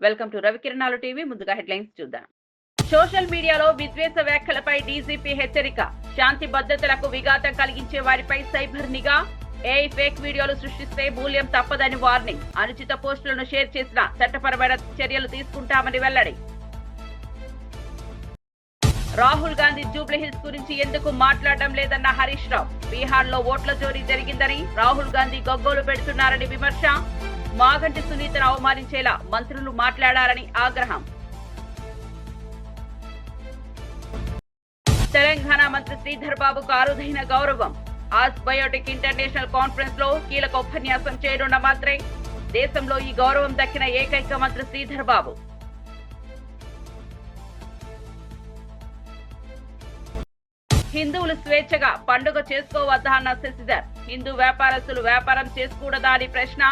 Welcome to Ravikiranalu TV. ముందుగా headlines చూద్దాం. Social మీడియాలో విద్వేష వ్యాఖ్యలపై డీజీపీ హెచ్చరిక. శాంతి భద్రతలకు విఘాతం కలిగించే వారిపై సైబర్ నిఘా. ఏఐ ఫేక్ వీడియోలు సృష్టిస్తే మూల్యం తప్పదని వార్నింగ్. అనుచిత పోస్టులను షేర్ చేసిన చట్టపరమైన చర్యలు తీసుకుంటామని వెల్లడి. రాహుల్ గాంధీ జూబ్లీహిల్స్ గురించి ఎందుకు మాట్లాడడం లేదన్న హరీష్ రావు. బీహార్ లో ఓట్ల చోరీ జరిగిందని రాహుల్ గాంధీ గగ్గోలు పెడుతున్నారని విమర్శ. మాగంటి సునీతను అవమానించేలా మంత్రులు మాట్లాడారని ఆగ్రహం. తెలంగాణ మంత్రి శ్రీధర్ బాబుకు అరుదైన గౌరవం. ఆస్ బయోటెక్ ఇంటర్నేషనల్ కాన్ఫరెన్స్ లో కీలక ఉపన్యాసం చేయనున్న మంత్రి. దేశంలో ఈ గౌరవం దక్కిన ఏకైక మంత్రి శ్రీధర్ బాబు. హిందువులు స్వేచ్ఛగా పండుగ చేసుకోవద్దా అన్న శశిధర్. హిందూ వ్యాపారస్తులు వ్యాపారం చేసుకోకూడదా అని ప్రశ్న.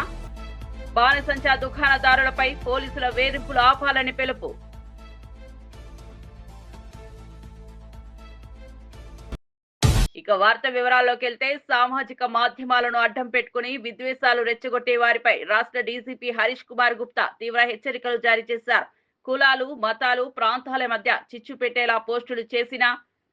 బాణసంచా దుకాణదారులపై పోలీసుల వేధింపులు ఆపాలని పిలుపు. ఇక వార్త వివరాల్లోకి వెళ్తే, సామాజిక మాధ్యమాలను అడ్డం పెట్టుకుని విద్వేషాలు రెచ్చగొట్టే వారిపై రాష్ట్ర డీజీపీ హరీష్ కుమార్ గుప్తా తీవ్ర హెచ్చరికలు జారీ చేశారు. కులాలు, మతాలు, ప్రాంతాల మధ్య చిచ్చు పెట్టేలా పోస్టులు చేసినా,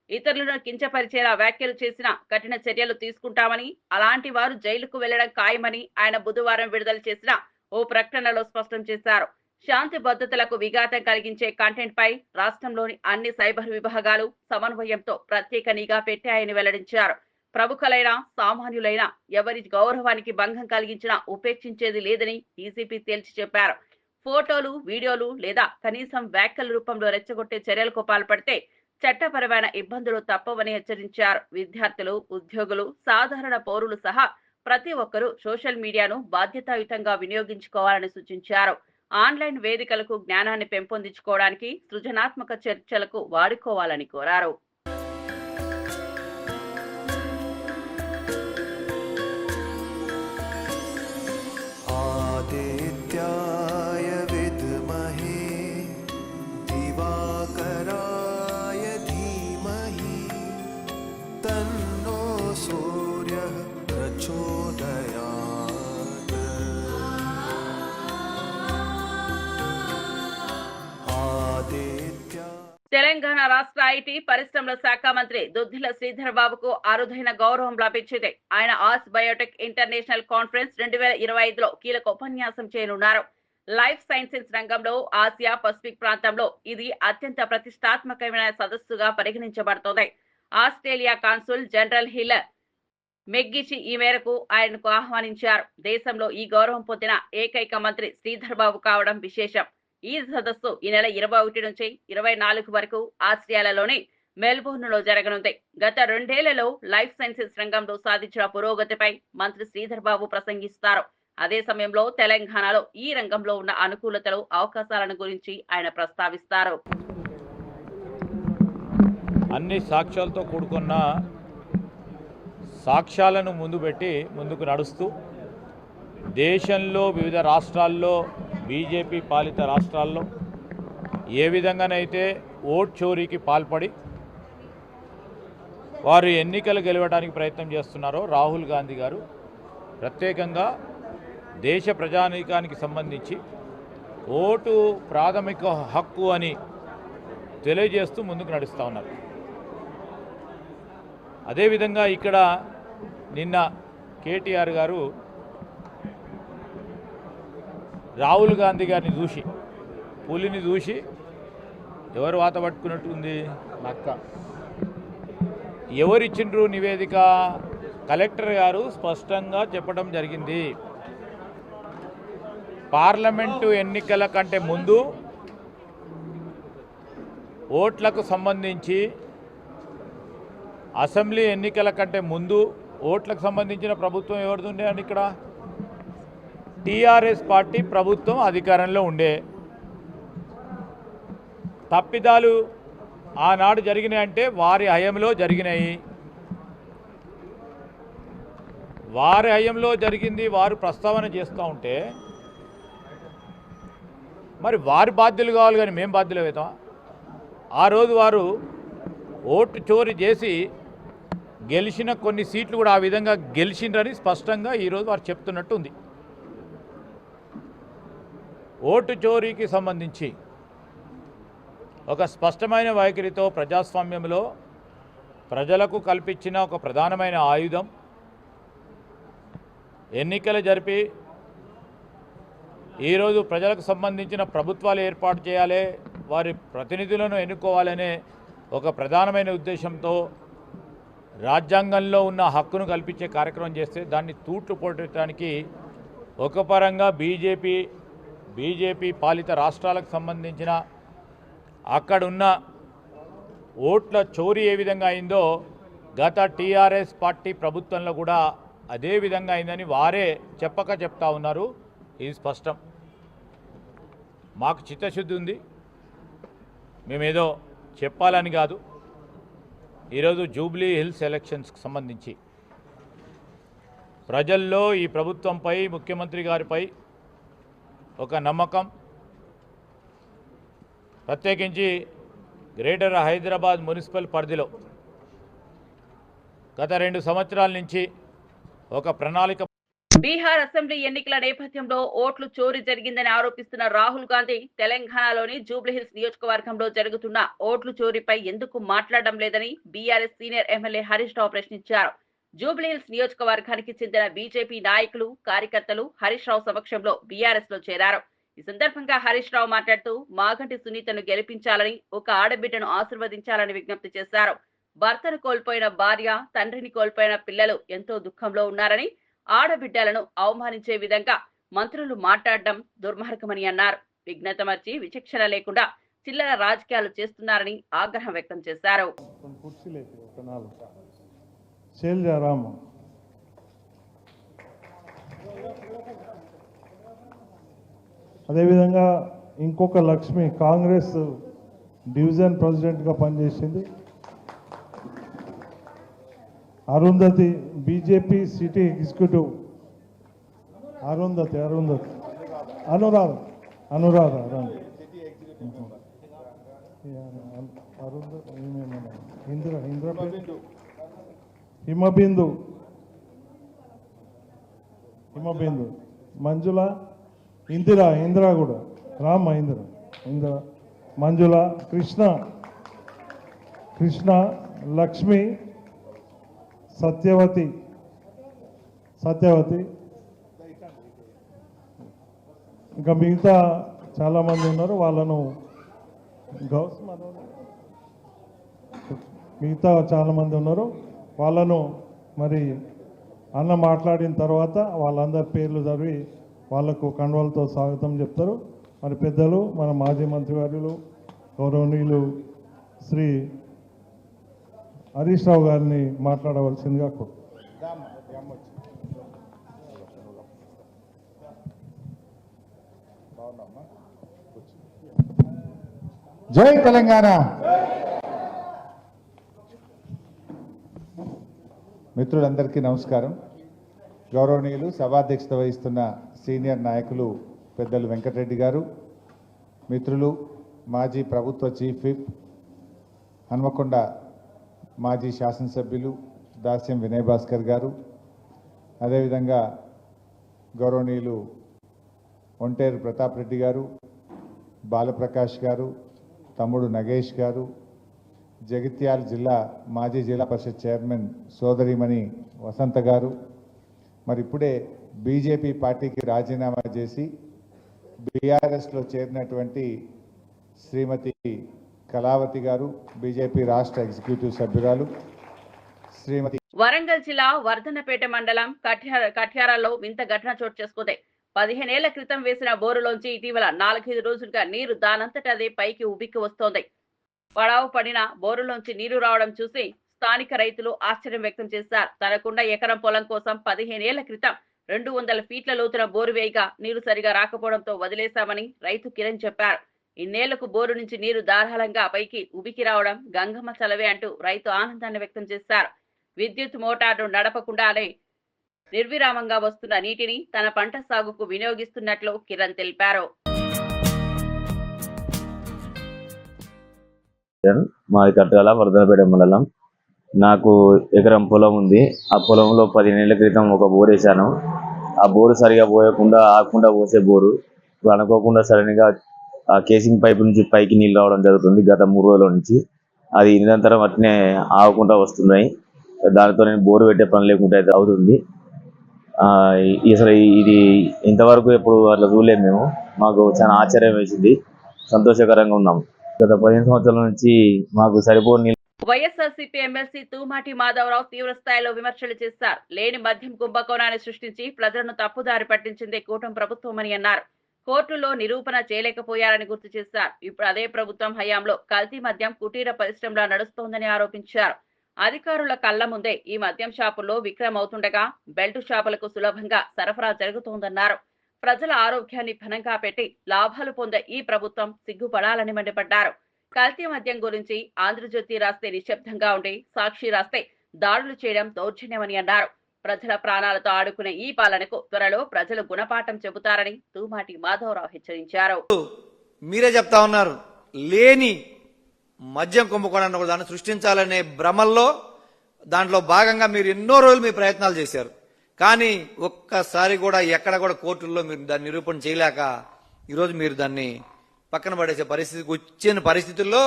ఇతరులను కించపరిచేలా వ్యాఖ్యలు చేసినా కఠిన చర్యలు తీసుకుంటామని, అలాంటి వారు జైలుకు వెళ్లడం ఖాయమని ఆయన బుధవారం విడుదల చేసిన ఓ ప్రకటనలో స్పష్టం చేశారు. శాంతి భద్రతలకు విఘాతం కలిగించే కంటెంట్ పై రాష్ట్రంలోని అన్ని సైబర్ విభాగాలు సమన్వయంతో ప్రత్యేక నిఘా పెట్టాయని వెల్లడించారు. ప్రముఖులైన, సామాన్యులైన ఎవరి గౌరవానికి భంగం కలిగించినా ఉపేక్షించేది లేదని డీజీపీ తేల్చి చెప్పారు. ఫోటోలు, వీడియోలు లేదా కనీసం వ్యాఖ్యల రూపంలో రెచ్చగొట్టే చర్యలకు పాల్పడితే చట్టపరమైన ఇబ్బందులు తప్పవని హెచ్చరించారు. విద్యార్థులు, ఉద్యోగులు, సాధారణ పౌరులు సహా ప్రతి ఒక్కరూ సోషల్ మీడియాను బాధ్యతాయుతంగా వినియోగించుకోవాలని సూచించారు. ఆన్లైన్ వేదికలకు జ్ఞానాన్ని పెంపొందించుకోవడానికి, సృజనాత్మక చర్చలకు వాడుకోవాలని కోరారు. తెలంగాణ రాష్ట్ర ఐటీ పరిశ్రమల శాఖ మంత్రి దుద్దిల శ్రీధర్ బాబుకు అరుదైన గౌరవం లభించింది. ఆయన ఆస్ బయోటెక్ ఇంటర్నేషనల్ కాన్ఫరెన్స్ 2025లో కీలక ఉపన్యాసం చేయనున్నారు. లైఫ్ సైన్సెస్ రంగంలో ఆసియా పసిఫిక్ ప్రాంతంలో ఇది అత్యంత ప్రతిష్టాత్మకమైన సదస్సుగా పరిగణించబడుతోంది. ఆస్ట్రేలియా కాన్సుల్ జనరల్ హిల్ మెగ్గిచి ఈ మేరకు ఆయనకు ఆహ్వానించారు. దేశంలో ఈ గౌరవం పొందిన ఏకైక మంత్రి శ్రీధర్ బాబు కావడం విశేషం. ఈ సదస్సు ఈ నెల 21 నుంచి 24 వరకు ఆస్ట్రేలియాలోని మెల్బోర్న్ లో జరగనుంది. గత 2 ఏళ్లలో లైఫ్ సైన్సెస్ రంగంలో సాధించిన పురోగతిపై మంత్రి శ్రీధర్ బాబు ప్రసంగిస్తారు. అదే సమయంలో తెలంగాణలో ఈ రంగంలో ఉన్న అనుకూలతలు, అవకాశాలను గురించి ఆయన ప్రస్తావిస్తారు. అన్ని సాక్ష్యాలతో కూడుకున్న సాక్ష్యాలను ముందుకు నడుస్తూ దేశంలో వివిధ రాష్ట్రాల్లో, బీజేపీ పాలిత రాష్ట్రాల్లో ఏ విధంగానైతే ఓట్ చోరీకి పాల్పడి వారు ఎన్నికలు గెలవడానికి ప్రయత్నం చేస్తున్నారో, రాహుల్ గాంధీ గారు ప్రత్యేకంగా దేశ ప్రజానీకానికి సంబంధించి ఓటు ప్రాథమిక హక్కు అని తెలియజేస్తూ ముందుకు నడుస్తూ ఉన్నారు. అదేవిధంగా ఇక్కడ నిన్న కేటీఆర్ గారు రాహుల్ గాంధీ గారిని చూసి, పులిని చూసి ఎవరు వాత పట్టుకున్నట్టు ఉంది, నక్క. ఎవరిచ్చిండ్రు నివేదిక? కలెక్టర్ గారు స్పష్టంగా చెప్పడం జరిగింది. పార్లమెంటు ఎన్నికల కంటే ముందు ఓట్లకు సంబంధించి, అసెంబ్లీ ఎన్నికల కంటే ముందు ఓట్లకు సంబంధించిన ప్రభుత్వం ఎవరిది ఉండే అండి? ఇక్కడ టీఆర్ఎస్ పార్టీ ప్రభుత్వం అధికారంలో ఉండే. తప్పిదాలు ఆనాడు జరిగినాయి అంటే వారి హయంలో జరిగినాయి. వారి హయంలో జరిగింది వారు ప్రస్తావన చేస్తూ ఉంటే మరి వారి బాధ్యులు కావాలి, కానీ మేము బాధ్యులు అవుతాం? ఆ రోజు వారు ఓటు చోరీ చేసి గెలిచిన కొన్ని సీట్లు కూడా ఆ విధంగా గెలిచిండ్రని స్పష్టంగా ఈరోజు వారు చెప్తున్నట్టు ఉంది. ఓటు చోరీకి సంబంధించి ఒక స్పష్టమైన వైఖరితో ప్రజాస్వామ్యంలో ప్రజలకు కల్పించిన ఒక ప్రధానమైన ఆయుధం ఎన్నికలు జరిపి ఈరోజు ప్రజలకు సంబంధించిన ప్రభుత్వాలు ఏర్పాటు చేయాలి, వారి ప్రతినిధులను ఎన్నుకోవాలనే ఒక ప్రధానమైన ఉద్దేశంతో రాజ్యాంగంలో ఉన్న హక్కును కల్పించే కార్యక్రమం చేస్తే దాన్ని తూట్లు పొట్టడానికి ఒక పరంగా బీజేపీ పాలిత రాష్ట్రాలకు సంబంధించిన అక్కడున్న ఓట్ల చోరీ ఏ విధంగా అయిందో గత టీఆర్ఎస్ పార్టీ ప్రభుత్వంలో కూడా అదే విధంగా అయిందని వారే చెప్పక చెప్తా ఉన్నారు. ఇది స్పష్టం. మాకు చిత్తశుద్ధి ఉంది, మేమేదో చెప్పాలని కాదు. ఈరోజు జూబ్లీ హిల్స్ ఎలక్షన్స్కి సంబంధించి ప్రజల్లో ఈ ప్రభుత్వంపై ముఖ్యమంత్రి గారిపై ఒక నమ్మకం, ప్రత్యేకించి గ్రేటర్ హైదరాబాద్ మున్సిపల్ పరిధిలో గత 2 సంవత్సరాల నుంచి ఒక ప్రణాళిక. బీహార్ అసెంబ్లీ ఎన్నికల నేపథ్యంలో ఓట్లు చోరీ జరిగిందని ఆరోపిస్తున్న రాహుల్ గాంధీ తెలంగాణలోని జూబ్లీహిల్స్ నియోజకవర్గంలో జరుగుతున్న ఓట్లు చోరీపై ఎందుకు మాట్లాడడం లేదని BRS senior MLA Harish Rao ప్రశ్నించారు. జూబ్లీహిల్స్ నియోజకవర్గానికి చెందిన బీజేపీ నాయకులు, కార్యకర్తలు హరీష్ రావు సమక్షంలో బీఆర్ఎస్ లో చేరారు. ఈ సందర్భంగా హరీష్ రావు మాట్లాడుతూ మాగంటి సునీతను గెలిపించాలని, ఒక ఆడబిడ్డను ఆశీర్వదించాలని విజ్ఞప్తి చేశారు. భర్తను కోల్పోయిన భార్య, తండ్రిని కోల్పోయిన పిల్లలు ఎంతో దుఃఖంలో ఉన్నారని, ఆడబిడ్డలను అవమానించే విధంగా మంత్రులు మాట్లాడడం దుర్మార్గమని అన్నారు. విఘ్నత మర్చి విచక్షణ లేకుండా చిల్లర రాజకీయాలు చేస్తున్నారని ఆగ్రహం వ్యక్తం చేశారు. అదేవిధంగా ఇంకొక లక్ష్మి కాంగ్రెస్ డివిజన్ ప్రెసిడెంట్గా పనిచేసింది. Arundhati BJP city executive Anuradha Himabindu Manjula Indira కూడా రామ ఇందిర మంజుల కృష్ణ లక్ష్మి సత్యవతి ఇంకా మిగతా చాలామంది ఉన్నారు. వాళ్ళను మిగతా చాలామంది ఉన్నారు. వాళ్ళను మరి అన్న మాట్లాడిన తర్వాత వాళ్ళందరి పేర్లు చదివి వాళ్లకు కండువాలతో స్వాగతం చెప్తారు. మరి పెద్దలు మన మాజీ మంత్రివర్యులు గౌరవనీయులు శ్రీ హరీష్ రావు గారిని మాట్లాడవలసిందిగా జై తెలంగాణ. మిత్రులందరికీ నమస్కారం. గౌరవనీయులు సభాధ్యక్షత వహిస్తున్న సీనియర్ నాయకులు పెద్దలు వెంకటరెడ్డి గారు, మిత్రులు మాజీ ప్రభుత్వ చీఫ్ విప్ హన్మకొండ మాజీ శాసనసభ్యులు దాస్యం వినయ్ భాస్కర్ గారు, అదేవిధంగా గౌరవనీయులు ఒంటేరు ప్రతాప్ రెడ్డి గారు, బాలప్రకాష్ గారు, తమ్ముడు నగేష్ గారు, జగిత్యాల జిల్లా మాజీ జిల్లా పరిషత్ చైర్మన్ సోదరిమణి వసంత గారు, మరి ఇప్పుడే బీజేపీ పార్టీకి రాజీనామా చేసి బీఆర్ఎస్లో చేరినటువంటి శ్రీమతి కళావతి గారు, బీజేపీ రాష్ట్ర ఎగ్జిక్యూటివ్ సభ్యురాలు శ్రీమతి. వరంగల్ జిల్లా వర్ధన్నపేట మండలం కఠ్యారాల్లో వింత ఘటన చోటు చేసుకుంది. 15 ఏళ్ల క్రితం వేసిన బోరులోంచి ఇటీవల 4-5 రోజులుగా నీరు దానంతట అదే పైకి ఉబిక్కి వస్తోంది. పడావు పడిన బోరులోంచి నీరు రావడం చూసి స్థానిక రైతులు ఆశ్చర్యం వ్యక్తం చేశారు. తనకున్న ఎకరం పొలం కోసం 15 ఏళ్ల క్రితం 200 ఫీట్ల లోతున బోరు వేయగా నీరు సరిగా రాకపోవడంతో వదిలేశామని రైతు కిరణ్ చెప్పారు. ఇన్నేళ్లకు బోరు నుంచి నీరు ధారాళంగా పైకి ఉబికి రావడం గంగమ్మ చలవే అంటూ రైతు ఆనందాన్ని వ్యక్తం చేశారు. విద్యుత్ మోటార్ను నడపకుండానే నిర్విరామంగా వస్తున్న నీటిని తన పంట సాగుకు వినియోగిస్తున్నట్లు కిరణ్ తెలిపారు. మాది కట్టగల వర్ధనపేట మండలం. నాకు ఎకరం పొలం ఉంది. ఆ పొలంలో 15 ఏళ్ల క్రితం ఒక బోర్ వేసాను. ఆ బోరు సరిగా పోయకుండా ఆకుండా పోసే బోరు ఇప్పుడు అనుకోకుండా సడన్గా ఆ కేసింగ్ పైపు నుంచి పైకి నీళ్ళు రావడం జరుగుతుంది గత 3 రోజుల నుంచి. అది నిరంతరం అట్నే ఆగకుండా వస్తున్నాయి. దానితో నేను బోరు పెట్టే పని లేకుండా అయితే అవుతుంది. అసలు ఇది ఇంతవరకు ఎప్పుడు అట్లా చూడలేదు మేము. మాకు చాలా ఆశ్చర్యం వేసింది, సంతోషకరంగా ఉన్నాం. గత 15 సంవత్సరాల నుంచి మాకు సరిపోని వైఎస్ఆర్సీపీ ఎమ్మెల్సీ తూమాటి మాధవరావు తీవ్ర స్థాయిలో విమర్శలు చేశారు. లేని మద్యం కుంభకోణాన్ని సృష్టించి ప్రజలను తప్పుదారి పట్టించిందే కూటమి ప్రభుత్వమని అన్నారు. కోర్టులో నిరూపణ చేయలేకపోయారని గుర్తు చేశారు. ఇప్పుడు అదే ప్రభుత్వం హయాంలో కల్తీ మద్యం కుటీర పరిశ్రమలా నడుస్తోందని ఆరోపించారు. అధికారుల కళ్ల ముందే ఈ మద్యం షాపుల్లో విక్రయం అవుతుండగా బెల్ట్ షాపులకు సులభంగా సరఫరా జరుగుతోందన్నారు. ప్రజల ఆరోగ్యాన్ని పణంగా పెట్టి లాభాలు పొందే ఈ ప్రభుత్వం సిగ్గుపడాలని మండిపడ్డారు. కల్తీ మద్యం గురించి ఆంధ్రజ్యోతి రాస్తే నిశ్శబ్దంగా ఉండి సాక్షి రాస్తే దాడులు చేయడం దౌర్జన్యమని అన్నారు. ప్రజల ప్రాణాలతో ఆడుకునే ఈ పాలనకు త్వరలో ప్రజలు గుణపాఠం చెబుతారని తూమాటి మాధవరావు హెచ్చరించారు. మీరే చెప్తా ఉన్నారు, లేని మద్యం కుంభకోణాన్ని కూడా దాన్ని సృష్టించాలనే భ్రమల్లో దాంట్లో భాగంగా మీరు ఎన్నో రోజులు మీ ప్రయత్నాలు చేశారు. కానీ ఒక్కసారి కూడా ఎక్కడ కూడా కోర్టుల్లో మీరు దాన్ని నిరూపణ చేయలేక ఈరోజు మీరు దాన్ని పక్కన పడేసే పరిస్థితికి వచ్చిన పరిస్థితుల్లో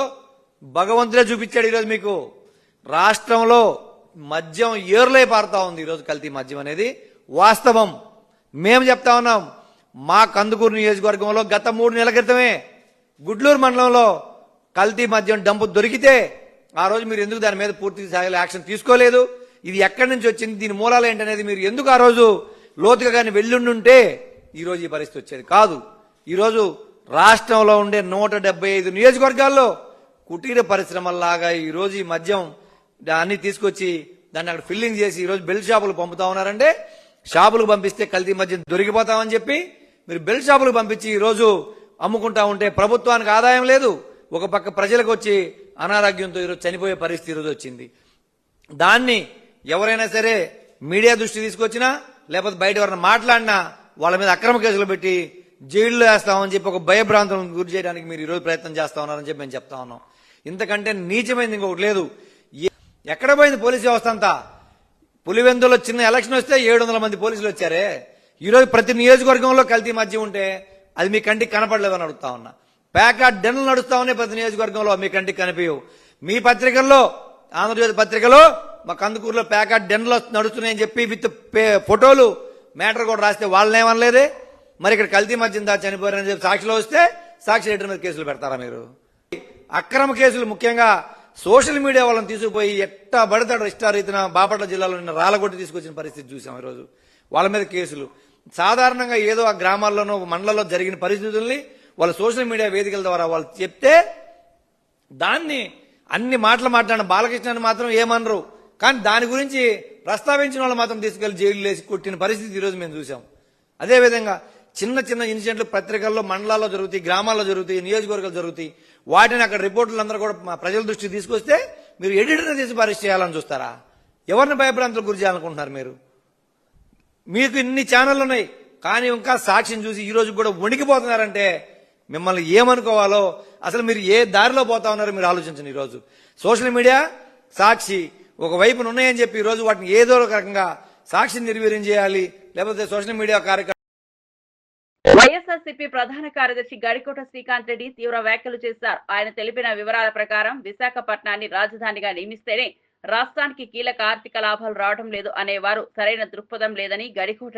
భగవంతుడే చూపించాడు. ఈరోజు మీకు రాష్ట్రంలో మద్యం ఏరులై పారుతా ఉంది. ఈరోజు కల్తీ మద్యం అనేది వాస్తవం. మేము చెప్తా ఉన్నాం, మా కందుకూరు నియోజకవర్గంలో గత 3 నెలల క్రితమే గుడ్లూరు మండలంలో కల్తీ మద్యం డంపు దొరికితే ఆ రోజు మీరు ఎందుకు దాని మీద పూర్తి స్థాయిలో యాక్షన్ తీసుకోలేదు? ఇది ఎక్కడి నుంచి వచ్చింది, దీని మూలాలు ఏంటనేది మీరు ఎందుకు ఆ రోజు లోతుగా కానీ వెళ్ళుండుంటే ఈరోజు ఈ పరిస్థితి వచ్చేది కాదు. ఈరోజు రాష్ట్రంలో ఉండే 175 నియోజకవర్గాల్లో కుటీర పరిశ్రమల్లాగా ఈరోజు ఈ మద్యం అన్ని తీసుకొచ్చి దాన్ని అక్కడ ఫిల్లింగ్ చేసి ఈరోజు బెల్ట్ షాపులు పంపుతా ఉన్నారంటే, షాపులకు పంపిస్తే కల్తీ మద్యం దొరికిపోతామని చెప్పి మీరు బెల్ట్ షాపులకు పంపించి ఈరోజు అమ్ముకుంటా ఉంటే ప్రభుత్వానికి ఆదాయం లేదు, ఒక పక్క ప్రజలకు వచ్చి అనారోగ్యంతో ఈరోజు చనిపోయే పరిస్థితి ఈరోజు వచ్చింది. దాన్ని ఎవరైనా సరే మీడియా దృష్టి తీసుకొచ్చినా లేకపోతే బయట ఎవరైనా మాట్లాడినా వాళ్ళ మీద అక్రమ కేసులు పెట్టి జైల్లో వేస్తామని చెప్పి ఒక భయభ్రాంతులను గురి చేయడానికి మీరు ఈరోజు ప్రయత్నం చేస్తా ఉన్నారని చెప్పి మేము చెప్తా ఉన్నాం. ఇంతకంటే నీచమైంది ఇంకొకటి లేదు. ఎక్కడ పోయింది పోలీసు వ్యవస్థ అంతా? పులివెందులో చిన్న ఎలక్షన్ వస్తే 700 మంది పోలీసులు వచ్చారే. ఈరోజు ప్రతి నియోజకవర్గంలో కల్తీ మద్యం ఉంటే అది మీ కంటికి కనపడలేదని అడుగుతా ఉన్నా. ప్యాకెట్ డెన్లు నడుస్తా ఉన్నాయి ప్రతి నియోజకవర్గంలో, మీ కంటికి కనిపించవు. మీ పత్రికల్లో, ఆంధ్రజ్యోతి పత్రికలో మా కందుకూరులో ప్యాకెట్ డెన్లు నడుస్తున్నాయని చెప్పి విత్ ఫోటోలు మ్యాటర్ కూడా రాస్తే వాళ్ళని ఏమనలేదే. మరి ఇక్కడ కల్తీ మద్యం దా చనిపోయారని చెప్పి సాక్షిలో వస్తే సాక్షి లీటర్ మీద కేసులు పెడతారా మీరు? అక్రమ కేసులు ముఖ్యంగా సోషల్ మీడియా వాళ్ళని తీసుకుపోయి ఎట్టా పడతాడు ఇష్టారీతిన బాపట్ల జిల్లాలో నిన్న రాళ్ళగొట్టి తీసుకొచ్చిన పరిస్థితి చూసాం. ఈరోజు వాళ్ళ మీద కేసులు సాధారణంగా ఏదో ఆ గ్రామాల్లోనో మండలంలో జరిగిన పరిస్థితుల్ని వాళ్ళ సోషల్ మీడియా వేదికల ద్వారా వాళ్ళు చెప్తే దాన్ని అన్ని మాటలు మాట్లాడిన బాలకృష్ణని మాత్రం ఏమనరు, కానీ దాని గురించి ప్రస్తావించిన వాళ్ళు మాత్రం తీసుకెళ్లి జైలు వేసి కొట్టిన పరిస్థితి ఈరోజు మేము చూసాం. అదేవిధంగా చిన్న చిన్న ఇన్సిడెంట్లు పత్రికల్లో మండలాల్లో జరుగుతాయి, గ్రామాల్లో జరుగుతాయి, నియోజకవర్గాలు జరుగుతాయి. వాటిని అక్కడ రిపోర్టులు అందరూ కూడా ప్రజల దృష్టికి తీసుకొస్తే మీరు ఎడిటర్ని తీసి పరిస్థితి చేయాలని చూస్తారా? ఎవరిని భయభ్రాంతులకు గురి చేయాలనుకుంటున్నారు మీరు? మీకు ఇన్ని ఛానళ్ళు ఉన్నాయి, కానీ ఇంకా సాక్షిని చూసి ఈ రోజు కూడా వణికిపోతున్నారంటే మిమ్మల్ని ఏమనుకోవాలో, అసలు మీరు ఏ దారిలో పోతా ఉన్నారో మీరు ఆలోచించండి. ఈరోజు సోషల్ మీడియా, సాక్షి ఒకవైపున ఉన్నాయని చెప్పి ఈరోజు వాటిని ఏదో ఒక రకంగా సాక్షిని నిర్వీర్యం చేయాలి, లేకపోతే సోషల్ మీడియా కార్యక్రమం. వైఎస్ఆర్సీపీ ప్రధాన కార్యదర్శి గడికోట శ్రీకాంత్ రెడ్డి తీవ్ర వ్యాఖ్యలు చేశారు. ఆయన తెలిపిన వివరాల ప్రకారం విశాఖపట్నాన్ని రాజధానిగా నియమిస్తేనే రాష్ట్రానికి కీలక ఆర్థిక లాభాలు రావడం లేదు అనేవారు సరైన దృక్పథం లేదని గడికోట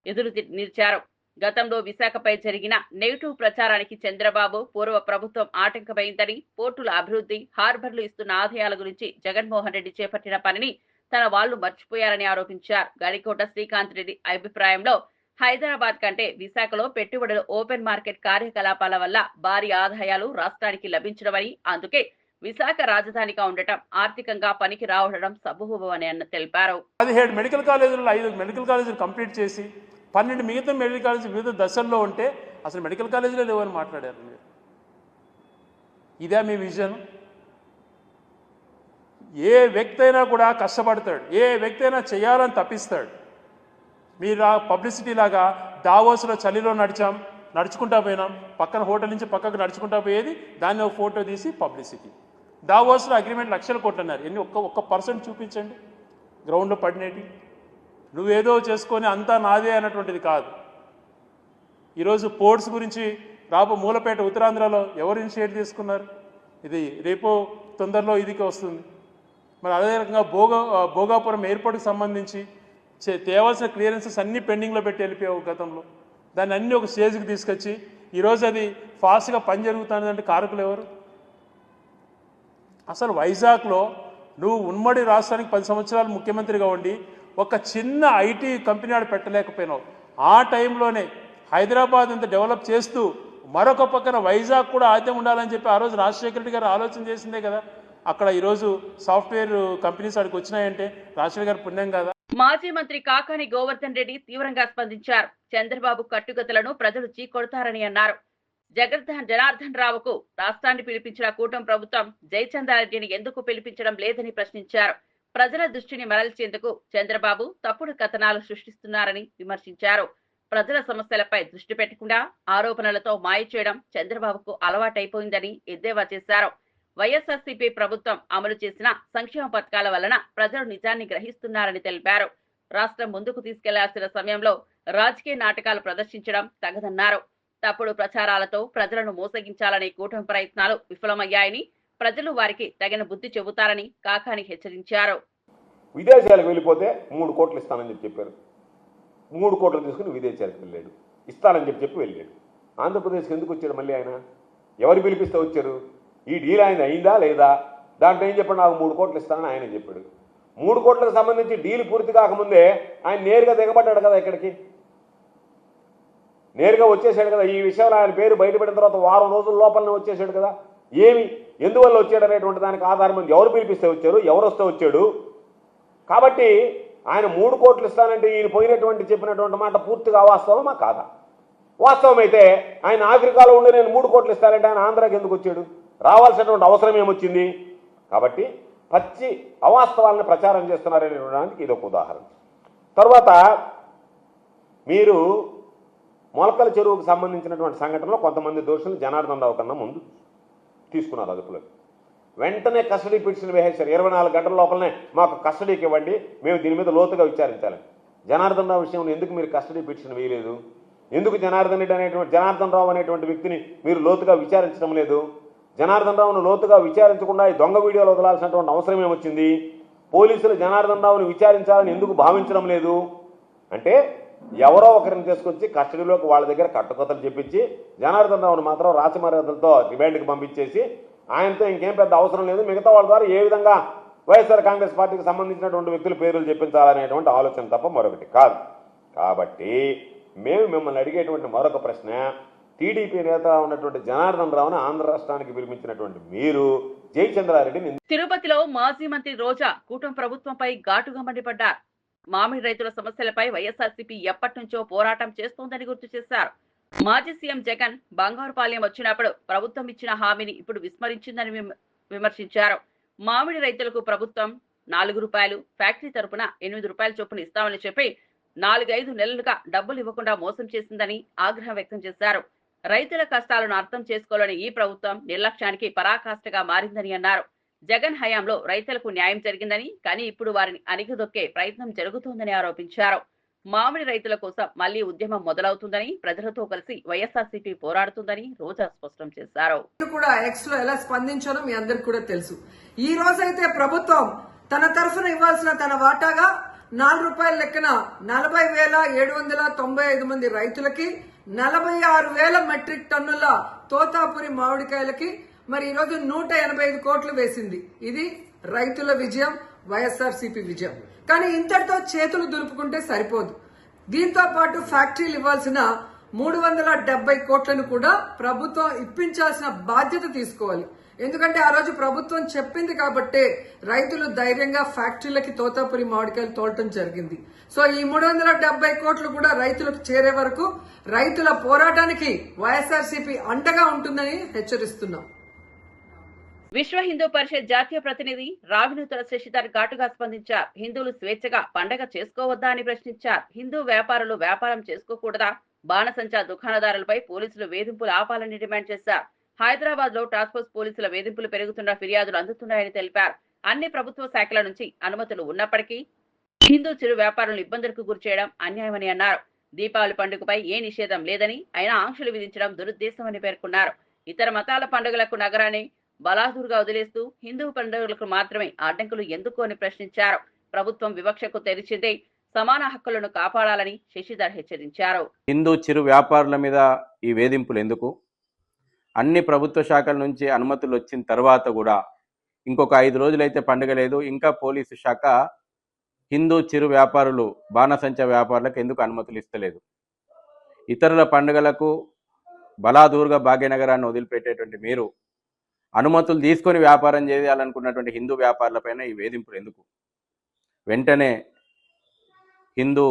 ఎదురు నిలిచారు. గతంలో విశాఖపై జరిగిన నెగిటివ్ ప్రచారానికి చంద్రబాబు పూర్వ ప్రభుత్వం ఆటంకమైందని, పోర్టుల అభివృద్ధి, హార్బర్లు ఇస్తున్న ఆదాయాల గురించి జగన్మోహన్ రెడ్డి చేపట్టిన పనిని తన వాళ్లు మర్చిపోయారని ఆరోపించారు. గడికోట శ్రీకాంత్ రెడ్డి అభిప్రాయంలో హైదరాబాద్ కంటే విశాఖలో పెట్టుబడుల ఓపెన్ మార్కెట్ కార్యకలాపాల వల్ల భారీ ఆదాయాలు రాష్ట్రానికి లభించడమని, అందుకే విశాఖ రాజధానిగా ఉండటం ఆర్థికంగా పనికి రావడం సబూహమని అన్న తెలిపారు. 17 మెడికల్ కాలేజీలలో 5 మెడికల్ కాలేజీలు కంప్లీట్ చేసి 12 మిగతా మెడికల్ కాలేజీ వివిధ దశల్లో ఉంటే అసలు మెడికల్ కాలేజీలో లేవని మాట్లాడారు మీరు. ఇదే మీ విజన్? ఏ వ్యక్తి అయినా కూడా కష్టపడతాడు, ఏ వ్యక్తి అయినా చేయాలని తప్పిస్తాడు. మీరు పబ్లిసిటీ లాగా దావోస్లో చలిలో నడుచుకుంటా పోయినాం, పక్కన హోటల్ నుంచి పక్కకు నడుచుకుంటా పోయేది, దాన్ని ఒక ఫోటో తీసి పబ్లిసిటీ. దావోస్లో అగ్రిమెంట్ 1,00,000 కోట్లు అన్నారు. ఎన్ని ఒక్క పర్సెంట్ చూపించండి గ్రౌండ్లో పడినవి. నువ్వేదో చేసుకొని అంతా నాదే అన్నటువంటిది కాదు. ఈరోజు పోర్ట్స్ గురించి మూలపేట ఉత్తరాంధ్రలో ఎవరు ఇనిషియేట్ చేసుకున్నారు? ఇది రేపో తొందరలో ఇదికి వస్తుంది. మరి అదే రకంగా భోగాపురం ఎయిర్పోర్ట్కి సంబంధించి తేవాల్సిన క్లియరెన్సెస్ అన్నీ పెండింగ్లో పెట్టి వెళ్ళిపోయావు గతంలో. దాన్ని అన్నీ ఒక స్టేజ్కి తీసుకొచ్చి ఈరోజు అది ఫాస్ట్గా పని జరుగుతుందంటే కారకులు ఎవరు? అసలు వైజాగ్లో నువ్వు ఉమ్మడి రాష్ట్రానికి 10 సంవత్సరాలు ముఖ్యమంత్రిగా ఉండి ఒక చిన్న ఐటీ కంపెనీ ఆడ పెట్టలేకపోయినావు. ఆ టైంలోనే హైదరాబాద్ అంతా డెవలప్ చేస్తూ మరొక పక్కన వైజాగ్ కూడా ఆద్యం ఉండాలని చెప్పి ఆ రోజు రాజశేఖర రెడ్డి గారు ఆలోచన చేసిందే కదా. అక్కడ ఈరోజు సాఫ్ట్వేర్ కంపెనీస్ అక్కడికి వచ్చినాయంటే రాజశేఖర గారు పుణ్యం కదా. మాజీ మంత్రి కాకాని గోవర్ధన్ రెడ్డి తీవ్రంగా స్పందించారు. చంద్రబాబు కట్టుగతులను ప్రజలు చీకొడతారని అన్నారు. జనార్దన్ రావుకు రాష్ట్రాన్ని పిలిపించిన కూటమి ప్రభుత్వం జయచంద్రారెడ్డిని ఎందుకు పిలిపించడం లేదని ప్రశ్నించారు. ప్రజల దృష్టిని మరల్చేందుకు చంద్రబాబు తప్పుడు కథనాలు సృష్టిస్తున్నారని విమర్శించారు. ప్రజల సమస్యలపై దృష్టి పెట్టకుండా ఆరోపణలతో మాయ చేయడం చంద్రబాబుకు అలవాటైపోయిందని ఎద్దేవా చేశారు. వైఎస్ఆర్సీపీ ప్రభుత్వం అమలు చేసిన సంక్షేమ పథకాల వలన ప్రజలు నిజాన్ని గ్రహిస్తున్నారని తెలిపారు. రాష్ట్రం ముందుకు తీసుకెళ్లాల్సిన సమయంలో రాజకీయ నాటకాలు ప్రదర్శించడం తగదన్నారు. తప్పుడు ప్రచారాలతో ప్రజలను మోసగించాలనే కూటమి ప్రయత్నాలు విఫలమయ్యాయని, ప్రజలు వారికి తగిన బుద్ధి చెబుతారని కాకాని హెచ్చరించారు. విదేశాలకు వెళ్ళిపోతే 3 కోట్లు ఇస్తానని చెప్పారు. 3 కోట్లు తీసుకుని విదేశాలకు వెళ్ళాడు. ఇస్తానని చెప్పి వెళ్ళాడు. ఆంధ్రప్రదేశ్కి ఎందుకు వచ్చాడు మళ్ళీ ఆయన? ఎవరు పిలిపిస్తే వచ్చారు? ఈ డీల్ ఆయన అయిందా లేదా? దాంట్లో ఏం చెప్పాడు? నాకు 3 కోట్లు ఇస్తానని ఆయన చెప్పాడు. 3 కోట్లకు సంబంధించి డీల్ పూర్తి కాకముందే ఆయన నేరుగా దిగబడ్డాడు కదా. ఇక్కడికి నేరుగా వచ్చేసాడు కదా. ఈ విషయంలో ఆయన పేరు బయటపడిన తర్వాత వారం రోజుల లోపలనే వచ్చేసాడు కదా. ఎందువల్ల వచ్చాడు అనేటువంటి దానికి ఆధారం ఉంది. ఎవరు పిలిపిస్తే వచ్చారు, ఎవరు వస్తే వచ్చాడు. కాబట్టి ఆయన 3 కోట్లు ఇస్తానంటే ఈయన పోయినటువంటి చెప్పినటువంటి మాట పూర్తిగా అవాస్తవమా కాదా? వాస్తవం అయితే ఆయన ఆఫ్రికాలో ఉండి నేను 3 కోట్లు ఇస్తానంటే ఆయన ఆంధ్రాకి ఎందుకు వచ్చాడు? రావాల్సినటువంటి అవసరం ఏమొచ్చింది? కాబట్టి పచ్చి అవాస్తవాలను ప్రచారం చేస్తున్నారనేటువంటి ఇది ఒక ఉదాహరణ. తర్వాత మీరు మొలకల చెరువుకు సంబంధించినటువంటి సంఘటనలో కొంతమంది దోషులు జనార్దన్ రావు కన్నా ముందు తీసుకున్నారు అదుపులోకి. వెంటనే కస్టడీ పిటిషన్ వేసేశారు. 24 గంటల లోపలనే మాకు కస్టడీకి ఇవ్వండి, మేము దీని మీద లోతుగా విచారించాలని. జనార్దన్ రావు విషయంలో ఎందుకు మీరు కస్టడీ పిటిషన్ వేయలేదు? ఎందుకు జనార్దన్ రావు అనేటువంటి వ్యక్తిని మీరు లోతుగా విచారించడం లేదు? జనార్దన్ రావును లోతుగా విచారించకుండా ఈ దొంగ వీడియోలు వదలాల్సినటువంటి అవసరం ఏమొచ్చింది? పోలీసులు జనార్దన్ రావుని విచారించాలని ఎందుకు భావించడం లేదు? అంటే ఎవరో ఒకరిని తీసుకొచ్చి కస్టడీలోకి వాళ్ళ దగ్గర కట్టుకథలు చెప్పించి జనార్దన్ రావుని మాత్రం రాచమర్యాదలతో రిమాండ్కి పంపించేసి ఆయనతో ఇంకేం పెద్ద అవసరం లేదు, మిగతా వాళ్ళ ద్వారా ఏ విధంగా వైఎస్ఆర్ కాంగ్రెస్ పార్టీకి సంబంధించినటువంటి వ్యక్తుల పేర్లు చెప్పించాలనేటువంటి ఆలోచన తప్ప మరొకటి కాదు. కాబట్టి మేము మిమ్మల్ని అడిగేటువంటి మరొక ప్రశ్న, టీడీపీ నేత ఉన్నటువంటి జనార్దన్ రావును ఆంధ్ర రాష్ట్రానికి పిలిపించినటువంటి మీరు జయచంద్రారెడ్డిని. తిరుపతిలో మాజీ మంత్రి రోజా కూటమి ప్రభుత్వంపై ఘాటుగా మండిపడ్డారు. మామిడి రైతుల సమస్యలపై వైఎస్ఆర్సీపీ ఎప్పటి నుంచో పోరాటం చేస్తోందని గుర్తు చేశారు. మాజీ సీఎం జగన్ బంగారుపాలెం వచ్చినప్పుడు ప్రభుత్వం ఇచ్చిన హామీని ఇప్పుడు విస్మరించిందని విమర్శించారు. మామిడి రైతులకు ప్రభుత్వం ₹4, ఫ్యాక్టరీ తరపున ₹8 చొప్పున ఇస్తామని చెప్పి 4-5 నెలలుగా డబ్బులు ఇవ్వకుండా మోసం చేసిందని ఆగ్రహం వ్యక్తం చేశారు. రైతుల కష్టాలను అర్థం చేసుకోలేని ఈ ప్రభుత్వం నిర్లక్ష్యానికి పరాకాష్ఠగా మారిందని అన్నారు. జగన్ హయాంలో రైతులకు న్యాయం జరిగిందని, కానీ ఇప్పుడు వారిని అణిగిదొక్కే ప్రయత్నం జరుగుతోందని ఆరోపించారు. మామిడి రైతుల కోసం మళ్లీ ఉద్యమం మొదలవుతుందని, ప్రజలతో కలిసి వైఎస్ఆర్సీపీ పోరాడుతుందని రోజా స్పష్టం చేశారు. కూడా ఎక్స్ లో ఎలా స్పందించారో మీ అందరికి కూడా తెలుసు. ఈ రోజైతే ప్రభుత్వం తన తరఫున ఇవ్వాల్సిన తన వాటాగా ₹4 లెక్కన 40,795 మంది రైతులకి 46,000 మెట్రిక్ టన్నుల తోతాపురి మామిడికాయలకి మరి ఈ రోజు 185 కోట్లు వేసింది. ఇది రైతుల విజయం, వైఎస్ఆర్సీపీ విజయం. కానీ ఇంతటితో చేతులు దులుపుకుంటే సరిపోదు. దీంతో పాటు ఫ్యాక్టరీలు ఇవ్వాల్సిన 370 కోట్లను కూడా ప్రభుత్వం ఇప్పించాల్సిన బాధ్యత తీసుకోవాలి. ఎందుకంటే ఆ రోజు ప్రభుత్వం చెప్పింది కాబట్టే రైతులు ధైర్యంగా ఫ్యాక్టరీలకి తోతాపురి మామిడికాయలు తోలటం జరిగింది. సో ఈ 370 కోట్లు కూడా రైతులకు చేరే వరకు రైతుల పోరాటానికి వైఎస్ఆర్సీపీ అండగా ఉంటుందని హెచ్చరిస్తున్నాం. విశ్వ హిందూ పరిషత్ జాతీయ ప్రతినిధి రావినూతల శశిధర్ ఘాటుగా స్పందించారు. హిందువులు స్వేచ్ఛగా పండగ చేసుకోవద్దా అని ప్రశ్నించారు. హిందూ వ్యాపారులు వ్యాపారం చేసుకోకూడదా? బాణసంచా దుకాణదారులపై పోలీసులు వేధింపులు ఆపాలని డిమాండ్ చేశారు. హైదరాబాద్ లో టాస్క్ ఫోర్స్ పోలీసుల వేధింపులు పెరుగుతున్న ఫిర్యాదులు అందుతున్నాయని తెలిపారు. అన్ని ప్రభుత్వ శాఖల నుంచి అనుమతులు ఉన్నప్పటికీ హిందూ చిరు వ్యాపారులను ఇబ్బందులకు గురిచేయడం అన్యాయమని అన్నారు. దీపావళి పండుగపై ఏ నిషేధం లేదని అయినా ఆంక్షలు విధించడం దురుద్దేశమని పేర్కొన్నారు. ఇతర మతాల పండుగలకు నగరాన్ని బలాదూరుగా వదిలేస్తూ హిందూ పండుగలకు మాత్రమే అడ్డంకులు ఎందుకు అని ప్రశ్నించారు. ప్రభుత్వం వివక్షకు తెరిచిందే, సమాన హక్కులను కాపాడాలని శశిధర్ హెచ్చరించారు. హిందూ చిరు వ్యాపారుల మీద ఈ వేధింపులు ఎందుకు? అన్ని ప్రభుత్వ శాఖల నుంచి అనుమతులు వచ్చిన తర్వాత కూడా ఇంకొక 5 రోజులైతే పండుగ లేదు, ఇంకా పోలీసు శాఖ హిందూ చిరు వ్యాపారులు బాణసంచా వ్యాపారులకు ఎందుకు అనుమతులు ఇస్తలేదు? ఇతరుల పండుగలకు బలాదూరుగా భాగ్యనగరాన్ని వదిలిపెట్టేటువంటి మీరు అనుమతులు తీసుకొని వ్యాపారం చేయాలనుకున్నటువంటి హిందూ వ్యాపారులపైన ఈ వేధింపులు ఎందుకు? వెంటనే హిందూ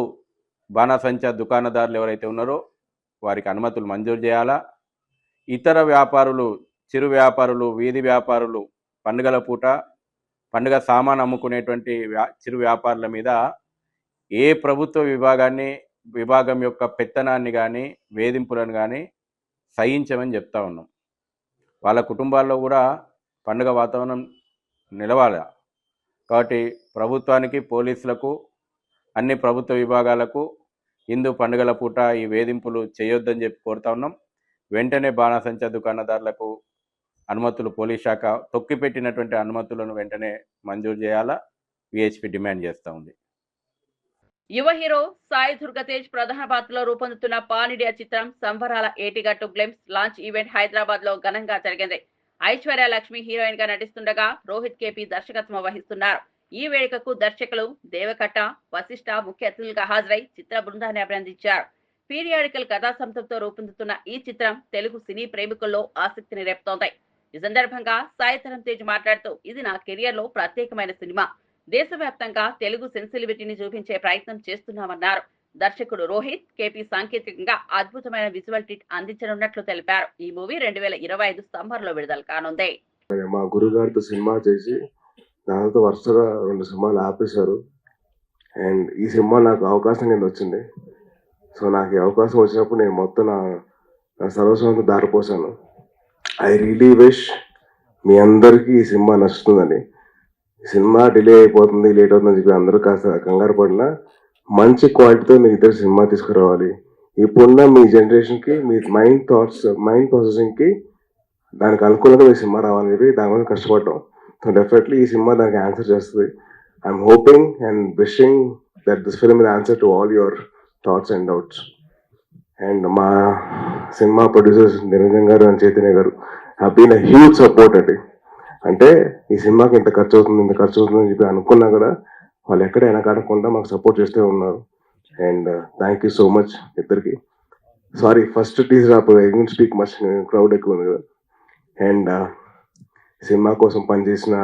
బాణసంచా దుకాణదారులు ఎవరైతే ఉన్నారో వారికి అనుమతులు మంజూరు చేయాలా. ఇతర వ్యాపారులు, చిరు వ్యాపారులు, వీధి వ్యాపారులు పండుగల పూట పండుగ సామాను అమ్ముకునేటువంటి చిరు వ్యాపారుల మీద ఏ ప్రభుత్వ విభాగం యొక్క పెత్తనాన్ని కానీ వేధింపులను కానీ సహించమని చెప్తా ఉన్నాం. వాళ్ళ కుటుంబాల్లో కూడా పండుగ వాతావరణం నిలవాలి. కాబట్టి ప్రభుత్వానికి, పోలీసులకు, అన్ని ప్రభుత్వ విభాగాలకు హిందూ పండుగల పూట ఈ వేధింపులు చేయొద్దని చెప్పి కోరుతా ఉన్నాం. వెంటనే బాణసంచా దుకాణదారులకు అనుమతులు పోలీస్ శాఖ తొక్కిపెట్టినటువంటి అనుమతులను వెంటనే మంజూరు చేయాలా విహెచ్పి డిమాండ్ చేస్తూ ఉంది. యువ హీరో సాయి దుర్గతేజ్ ప్రధాన పాత్రలో రూపొందుతున్న పాన్ ఇండియా చిత్రం సంబరాల ఏటిగట్టు గ్లింప్స్ లాంచ్ ఈవెంట్ హైదరాబాద్ లో ఘనంగా జరిగింది. ఐశ్వర్య లక్ష్మి హీరోయిన్ గా నటిస్తుండగా రోహిత్ కేపీ దర్శకత్వం వహిస్తున్నారు. ఈ వేడుకకు దర్శకులు దేవకట్ట, వశిష్ఠ ముఖ్య అతిథులుగా హాజరై చిత్ర బృందాన్ని అభినందించారు. పీరియాడికల్ కథాసంతంతో రూపొందుతున్న ఈ చిత్రం తెలుగు సినీ ప్రేమికుల్లో ఆసక్తిని రేపుతోంది. ఈ సందర్భంగా సాయి ధరమ్ తేజ్ మాట్లాడుతూ, ఇది నా కెరియర్ లో ప్రత్యేకమైన సినిమా. దేశవ్యాప్తంగా తెలుగు సెన్సిటివిటీని చూపించే ప్రయత్నం చేస్తున్నామన్నారు. దర్శకుడు రోహిత్ కేపీ సాంకేతికంగా అద్భుతమైన విజువల్ ట్రీట్ అందించనున్నట్లు తెలిపారు. ఈ మూవీ 2025 సమ్మర్ లో విడుదల కానుంది. మా గురుగారితో సినిమా చేసి దాంతో వరుసగా 2 సినిమాలు ఆపేశారు. అండ్ ఈ సినిమా నాకు అవకాశం కింద వచ్చింది. సో నాకు ఈ అవకాశం వచ్చినప్పుడు నేను మొత్తం నా సర్వస్వంతో దారిపోసాను. ఐ రియలీ విష్ మీ అందరికీ ఈ సినిమా నచ్చుతుందని. ఈ సినిమా డిలే అయిపోతుంది, లేట్ అవుతుందని చెప్పి అందరూ కాస్త కంగారు పడినా మంచి క్వాలిటీతో మీరు ఇద్దరు సినిమా తీసుకురావాలి. ఇప్పుడున్న మీ జనరేషన్కి, మీ మైండ్ ప్రాసెసింగ్కి దానికి అనుకూలంగా మీ సినిమా రావాలని చెప్పి దాని మీద కష్టపడ్డాం. సో డెఫినెట్లీ ఈ సినిమా దానికి ఆన్సర్ చేస్తుంది. I'm hoping and wishing that this film will answer to all your thoughts and doubts. And మా సినిమా ప్రొడ్యూసర్స్ నిరంజన్ గారు అండ్ చైతన్య గారు have been a huge support అండి. అంటే ఈ సినిమాకి ఇంత ఖర్చు అవుతుందని చెప్పి అనుకున్నా కూడా వాళ్ళు ఎక్కడ వెనకాడకుండా మాకు సపోర్ట్ చేస్తూ ఉన్నారు. And thank you so much ఇద్దరికి. సారీ ఫస్ట్ టీజర్ ఆపి స్పీక్ మచ్, క్రౌడ్ ఎక్కువ ఉంది కదా. అండ్ సినిమా కోసం పనిచేసిన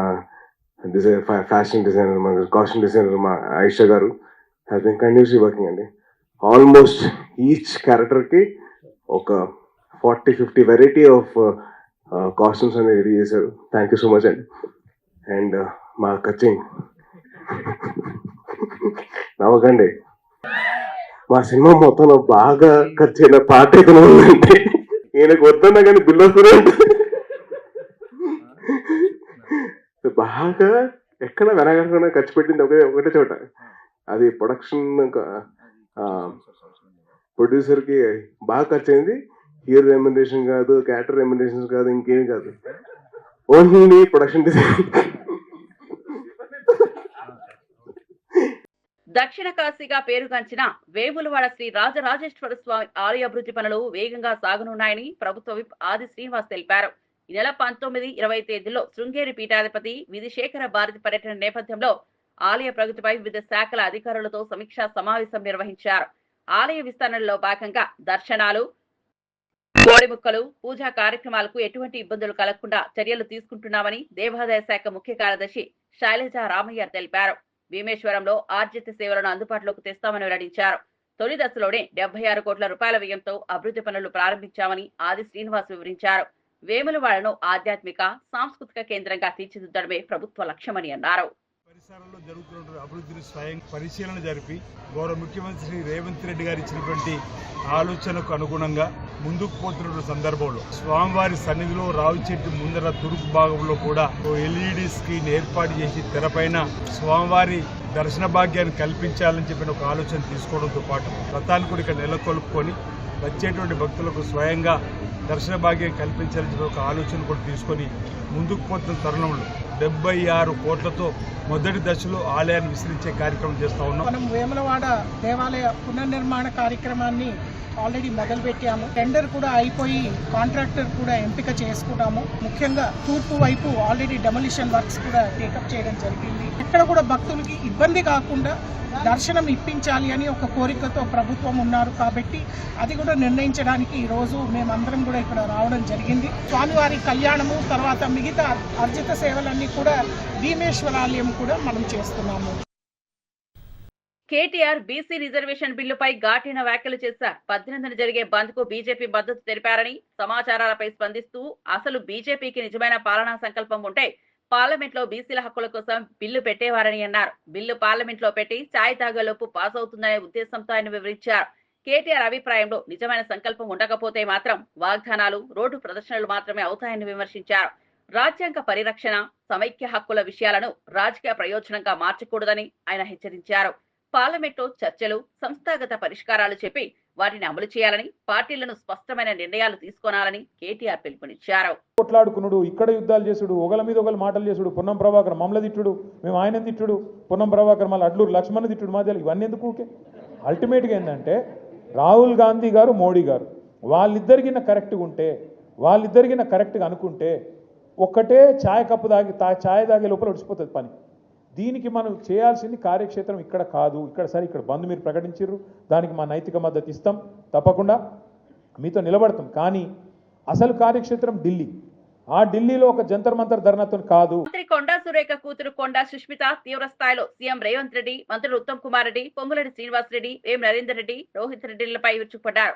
ఫ్యాషన్ డిజైనర్, మా కాస్ట్యూమ్ డిజైనర్ మా ఆయిషా గారు హ్యాస్ బీన్ కంటిన్యూస్లీ వర్కింగ్ అండి. ఆల్మోస్ట్ ఈచ్ క్యారెక్టర్కి ఒక 40-50 వెరైటీ ఆఫ్ కాస్ట్యూమ్స్ అనేది రెడీ చేశారు. థ్యాంక్ యూ సో మచ్ అండి. అండ్ మా కచింగ్ నవ్వకండి, మా సినిమా మొత్తంలో బాగా ఖర్చు అయిన పాట ఏదైనా ఉందంటే ఈయనకు వద్దన్నా కానీ బిల్లు వస్తూనే ఉంటుంది. బాగా ఎక్కడ వెనకకుండా ఖర్చు పెట్టింది ఒకటే చోట, అది ప్రొడ్యూసర్కి బాగా ఖర్చు అయింది. హీరో రెమ్యునరేషన్ కాదు, క్యారెక్టర్ రెమ్యునరేషన్ కాదు, ఇంకేమి కాదు, ఓన్లీ ప్రొడక్షన్ డిజైన్. దక్షిణ కాశీగా పేరుగాంచిన వేములవాడ శ్రీ రాజరాజేశ్వర స్వామి ఆలయ అభివృద్ధి పనులు వేగంగా సాగనున్నాయని ప్రభుత్వ విప్ ఆది శ్రీనివాస్ తెలిపారు. ఈ నెల 19-20 తేదీల్లో శృంగేరి పీఠాధిపతి విధిశేఖర భారతి పర్యటన నేపథ్యంలో ఆలయ ప్రగతిపై వివిధ శాఖల అధికారులతో సమీక్షా సమావేశం నిర్వహించారు. ఆలయ విస్తరణలో భాగంగా దర్శనాలు, కోడిముక్కలు, పూజా కార్యక్రమాలకు ఎటువంటి ఇబ్బందులు కలగకుండా చర్యలు తీసుకుంటున్నామని దేవాదాయ శాఖ ముఖ్య కార్యదర్శి శైలజా రామయ్య తెలిపారు. భీమేశ్వరంలో ఆర్జిత సేవలను అందుబాటులోకి తెస్తామని వెల్లడించారు. తొలి దశలోనే 76 కోట్ల రూపాయల వ్యయంతో అభివృద్ధి పనులు ప్రారంభించామని ఆది శ్రీనివాస్ వివరించారు. వేములవాడను ఆధ్యాత్మిక, సాంస్కృతిక కేంద్రంగా తీర్చిదిద్దడమే ప్రభుత్వ లక్ష్యమని అన్నారు. పరిసరాల్లో జరుగుతున్న అభివృద్ధిని స్వయం పరిశీలన జరిపి గౌరవ ముఖ్యమంత్రి శ్రీ రేవంత్ రెడ్డి గారు ఇచ్చినటువంటి ఆలోచనకు అనుగుణంగా ముందుకు పోతున్న సందర్భంలో స్వామివారి సన్నిధిలో రావి చెట్టు ముందర తూర్పు భాగంలో కూడా LED స్క్రీన్ ఏర్పాటు చేసి తెరపైన స్వామివారి దర్శన భాగ్యాన్ని కల్పించాలని చెప్పిన ఒక ఆలోచన తీసుకోవడంతో పాటు రథాన్ని కూడా ఇక్కడ నెలకొల్పుకొని వచ్చేటువంటి భక్తులకు స్వయంగా దర్శన భాగ్యం కల్పించాలని చెప్పి ఒక ఆలోచన కూడా తీసుకొని ముందుకు పోతున్న తరుణంలో 76 కోట్లతో మొదటి దశలో ఆలయాన్ని విస్తరించే కార్యక్రమం చేస్తా ఉన్నాం. మనం వేములవాడ దేవాలయ పునర్నిర్మాణ కార్యక్రమాన్ని ఆల్రెడీ మొదలుపెట్టాము. టెండర్ కూడా అయిపోయి కాంట్రాక్టర్ కూడా ఎంపిక చేసుకున్నాము. ముఖ్యంగా తూర్పు వైపు ఆల్రెడీ డెమోలిషన్ వర్క్స్ కూడా టేకప్ చేయడం జరిగింది. ఎక్కడ కూడా భక్తులకి ఇబ్బంది కాకుండా దర్శనం ఇప్పించాలి అని ఒక కోరికతో ప్రభుత్వం ఉన్నారు కాబట్టి అది కూడా నిర్ణయించడానికి ఈ రోజు మేమందరం కూడా ఇక్కడ రావడం జరిగింది. స్వామివారి కళ్యాణము తర్వాత మిగతా అర్జిత సేవలన్నీ కూడా భీమేశ్వరాలయం కూడా మనం చేస్తున్నాము. కేటీఆర్ బీసీ రిజర్వేషన్ బిల్లుపై ఘాటైన వ్యాఖ్యలు చేశారు. 18న జరిగే బంద్ కు బీజేపీ మద్దతు తెలిపారని, సమాచారాలపై స్పందిస్తూ అసలు బీజేపీకి నిజమైన పాలనా సంకల్పం ఉంటే పార్లమెంట్ లో బీసీల హక్కుల కోసం బిల్లు పెట్టేవారని అన్నారు. బిల్లు పార్లమెంట్ లో పెట్టి ఛాయ్ తాగేలోపు పాస్ అవుతుందనే ఉద్దేశంతో ఆయన వివరించారు. కేటీఆర్ అభిప్రాయంలో నిజమైన సంకల్పం ఉండకపోతే మాత్రం వాగ్దానాలు, రోడ్డు ప్రదర్శనలు మాత్రమే అవుతాయని విమర్శించారు. రాజ్యాంగ పరిరక్షణ, సమైక్య హక్కుల విషయాలను రాజకీయ ప్రయోజనంగా మార్చకూడదని ఆయన హెచ్చరించారు. పార్లమెంట్లో చర్చలు, సంస్థాగత పరిష్కారాలు చెప్పి వాటిని అమలు చేయాలని, పార్టీలను స్పష్టమైన నిర్ణయాలు తీసుకోనాలని కేటీఆర్ పిలుపునిచ్చారు. కొట్లాడుకునుడు, ఇక్కడ యుద్ధాలు చేసుడు, ఒకల మీద ఒకరు మాటలు చేసుడు, పొన్నం ప్రభాకర్ మమ్మల్ని తిట్టుడు, మేము ఆయన తిట్టుడు, పొన్నం ప్రభాకర్ మళ్ళీ అడ్లూరు లక్ష్మణ్ తిట్టుడు, మధ్యలో ఇవన్నీ ఎందుకు? ఊకే అల్టిమేట్గా ఏంటంటే రాహుల్ గాంధీ గారు, మోడీ గారు వాళ్ళిద్దరికిన కరెక్ట్గా ఉంటే, వాళ్ళిద్దరికిన కరెక్ట్గా అనుకుంటే ఒక్కటే ఛాయ్ కప్పు ఛాయ్ తాగే లోపల ఒడిచిపోతుంది పని. దీనికి మనం చేయాల్సింది కార్యక్షేత్రం ఇక్కడ కాదు. ఇక్కడ బంద్ మీరు ప్రకటించారు, దానికి మా నైతిక మద్దతు ఇస్తాం, తప్పకుండా మీతో నిలబడతాం. కానీ అసలు కార్యక్షేత్రం ఢిల్లీ. ఆ ఢిల్లీలో ఒక జంతర్ మంతర్ ధర్నాతో కాదు. మంత్రి కొండా సురేఖ కూతురు కొండా సుష్మిత తీవ్ర స్థాయిలో సీఎం రేవంత్ రెడ్డి, మంత్రులు ఉత్తమ్ కుమార్ రెడ్డి, పొంగులేటి శ్రీనివాస్ రెడ్డి, వేం నరేందర్ రెడ్డి, రోహిత్ రెడ్డిలపై విరుచుకుపడ్డారు.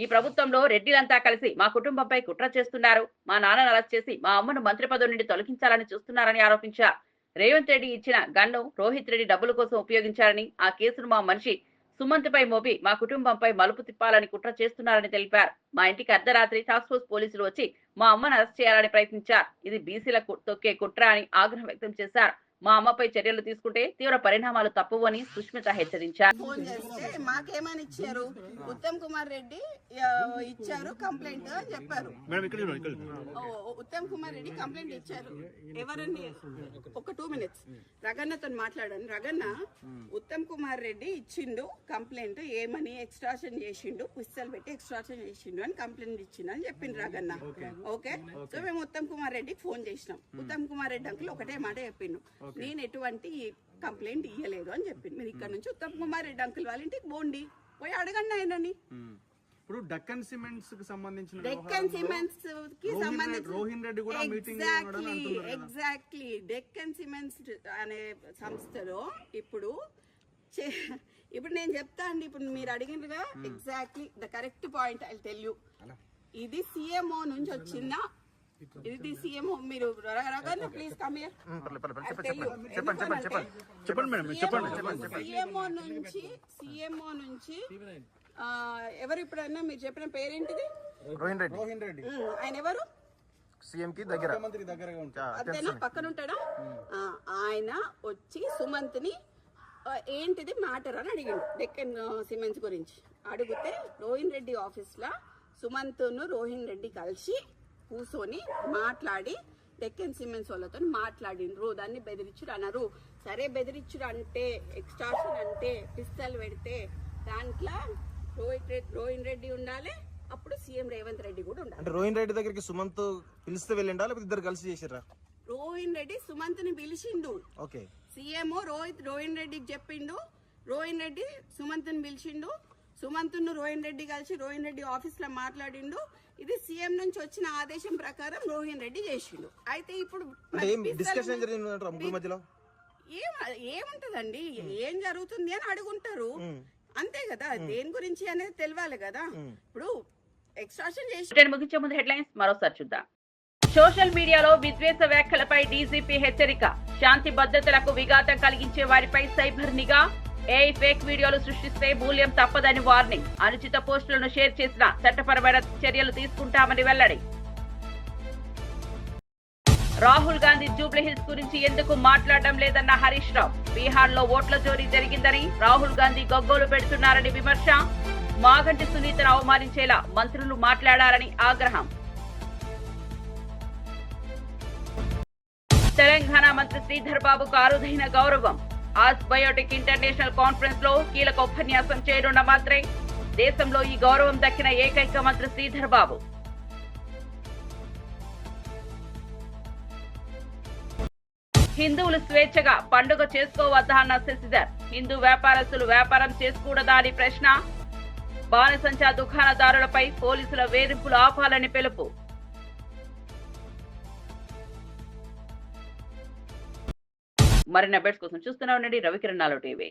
ఈ ప్రభుత్వంలో రెడ్డిలంతా కలిసి మా కుటుంబంపై కుట్ర చేస్తున్నారు, మా నాన్నను అరెస్ట్ చేసి మా అమ్మను మంత్రి పదవి నుండి తొలగించాలని చూస్తున్నారని ఆరోపించారు. రేవంత్ రెడ్డి ఇచ్చిన గన్ను రోహిత్ రెడ్డి డబ్బుల కోసం ఉపయోగించారని, ఆ కేసును మా మనిషి సుమంత్పై మోపి మా కుటుంబంపై మలుపు తిప్పాలని కుట్ర చేస్తున్నారని తెలిపారు. మా ఇంటికి అర్ధరాత్రి టాస్క్ ఫోర్స్ పోలీసులు వచ్చి మా అమ్మను అరెస్ట్ చేయాలని ప్రయత్నించారు. ఇది బీసీల తొక్కే కుట్ర అని ఆగ్రహం వ్యక్తం చేశారు. మా అమ్మపై చర్యలు తీసుకుంటే తీవ్ర పరిణామాలు తప్పవు అని సుష్మిత హెచ్చరించారు. ఫోన్ చేస్తే మాకేమని ఇచ్చారు, ఉత్తమ్ కుమార్ రెడ్డి ఇచ్చారు కంప్లైంట్ అని చెప్పారు. ఉత్తమ్ కుమార్ రెడ్డి కంప్లైంట్ ఇచ్చారు. ఎవరండి? ఒక 2 minutes రగన్నతో మాట్లాడాను. రగన్న, ఉత్తమ్ కుమార్ రెడ్డి ఇచ్చిండు కంప్లైంట్, ఏమని ఎక్స్ట్రాషన్ చేసిండు, పుస్తలు పెట్టి ఎక్స్ట్రాషన్ చేసిండు అని కంప్లైంట్ ఇచ్చిండు అని చెప్పిండు రగన్న. ఓకే, సో మేము ఉత్తమ్ కుమార్ రెడ్డికి ఫోన్ చేసినాం. ఉత్తమ్ కుమార్ రెడ్డి అంకుల్ ఒకటే మాట చెప్పిండు, నేను ఎటువంటి కంప్లైంట్ ఇయ్యలేదు అని చెప్పింది. మీరు ఇక్కడ నుంచి ఉత్తమ్ కుమార్ రెడ్డి అంకుల్ వాళ్ళ ఇంటికి పోండి, పోయి అడగండి ఆయనని. ఇప్పుడు డక్కన్ సిమెంట్స్ కి సంబంధించిన రోహిన్ రెడ్డి కూడా ఎగ్జాక్ట్లీ డెక్కన్ సిమెంట్స్ అనే సంస్థలో ఇప్పుడు నేను చెప్తా అండి. ఇప్పుడు మీరు అడిగినగా exactly the correct point I tell you. ఇది సిఎంఓ నుంచి వచ్చింద, ఇది సీఎంఓ. మీరు ప్లీజ్ కమ్ హియర్. సిఎంఓ నుంచి ఎవరు ఇప్పుడన్నా మీరు చెప్పిన పేరేంటిది? రోహిన్ రెడ్డి. ఆయన ఎవరు? సీఎం కి దగ్గర, అదేనా పక్కన ఉంటాడా? ఆయన వచ్చి సుమంత్ ని ఏంటిది మ్యాటర్ అని అడిగిండు డెక్కన్ సిమెంట్స్ గురించి. అడిగితే రోహిన్ రెడ్డి ఆఫీస్ లో సుమంత్ ను రోహిన్ రెడ్డి కలిసి కూర్చొని మాట్లాడి డెక్కన్ సిమెంట్స్ వాళ్ళతో మాట్లాడిండ్రు. దాన్ని బెదిరించుడు అన్నారు. సరే, బెదిరించుడు అంటే, ఎక్స్టార్షన్ అంటే, పిస్తల్ పెడితే దాంట్లో రోహిన్ రెడ్డి ఉండాలి, అప్పుడు సీఎం రేవంత్ రెడ్డి కూడా ఉండాలి. అంటే రోహిన్ రెడ్డి దగ్గరికి సుమంత్ పిలిస్తే వెళ్ళిండా, లేకపోతే ఇద్దరు కలిసి చేసిర్రా? రోహిన్ రెడ్డి సుమంత్ ని పిలిచిండు. ఓకే, సీఎం రోహిన్ రెడ్డికి చెప్పిండు, రోహిన్ రెడ్డి సుమంత్ ని పిలిచిండు, సుమంత్ ను రోహిన్ రెడ్డి కలిసి రోహిన్ రెడ్డి ఆఫీస్ లో మాట్లాడిండు. ఇది సీఎం నుంచి వచ్చిన ఆదేశం ప్రకారం రోహిన్ రెడ్డి చేసిండు. అయితే ఇప్పుడు ఏముంటదండి, ఏం జరుగుతుంది అని అడుగుంటారు, అంతే కదా. దేని గురించి అనేది తెలియాలి కదా. ఇప్పుడు ఎక్స్ట్రాక్షన్ చేసి ముగించే ముందు హెడ్లైన్స్ మరోసారి చూద్దాం. సోషల్ మీడియాలో విద్వేష వ్యాఖ్యలపై డీజీపీ హెచ్చరిక. శాంతి భద్రతలకు విఘాతం కలిగించే వారిపై సైబర్ నిఘా. ఏఐ ఫేక్ వీడియోలు సృష్టిస్తే మూల్యం తప్పదని వార్నింగ్. అనుచిత పోస్టులను షేర్ చేసిన చట్టపరమైన చర్యలు తీసుకుంటామని వెల్లడి. రాహుల్ గాంధీ జూబ్లీహిల్స్ గురించి ఎందుకు మాట్లాడడం లేదన్న హరీష్ రావు. బీహార్ లో ఓట్ల చోరీ జరిగిందని రాహుల్ గాంధీ గగ్గోలు పెడుతున్నారని విమర్శ. మాగంటి సునీతను అవమానించేలా మంత్రులు మాట్లాడారని ఆగ్రహం. తెలంగాణ మంత్రి శ్రీధర్ బాబుకు అరుదైన గౌరవం. ఆజ్ బయోటెక్ ఇంటర్నేషనల్ కాన్ఫరెన్స్ లో కీలక ఉపన్యాసం చేయనున్న మంత్రి. దేశంలో ఈ గౌరవం దక్కిన ఏకైక మంత్రి శ్రీధర్ బాబు. హిందువులు స్వేచ్ఛగా పండుగ చేసుకోవద్దా అన్న శశిధర్. హిందూ వ్యాపారస్తులు వ్యాపారం చేసుకోకూడదా అని ప్రశ్న. బాణసంచా దుకాణదారులపై పోలీసుల వేధింపులు ఆపాలని పిలుపు. మరిన్ని అప్డేట్స్ కోసం చూస్తూనే ఉండండి రవికిరణాలు టీవీ.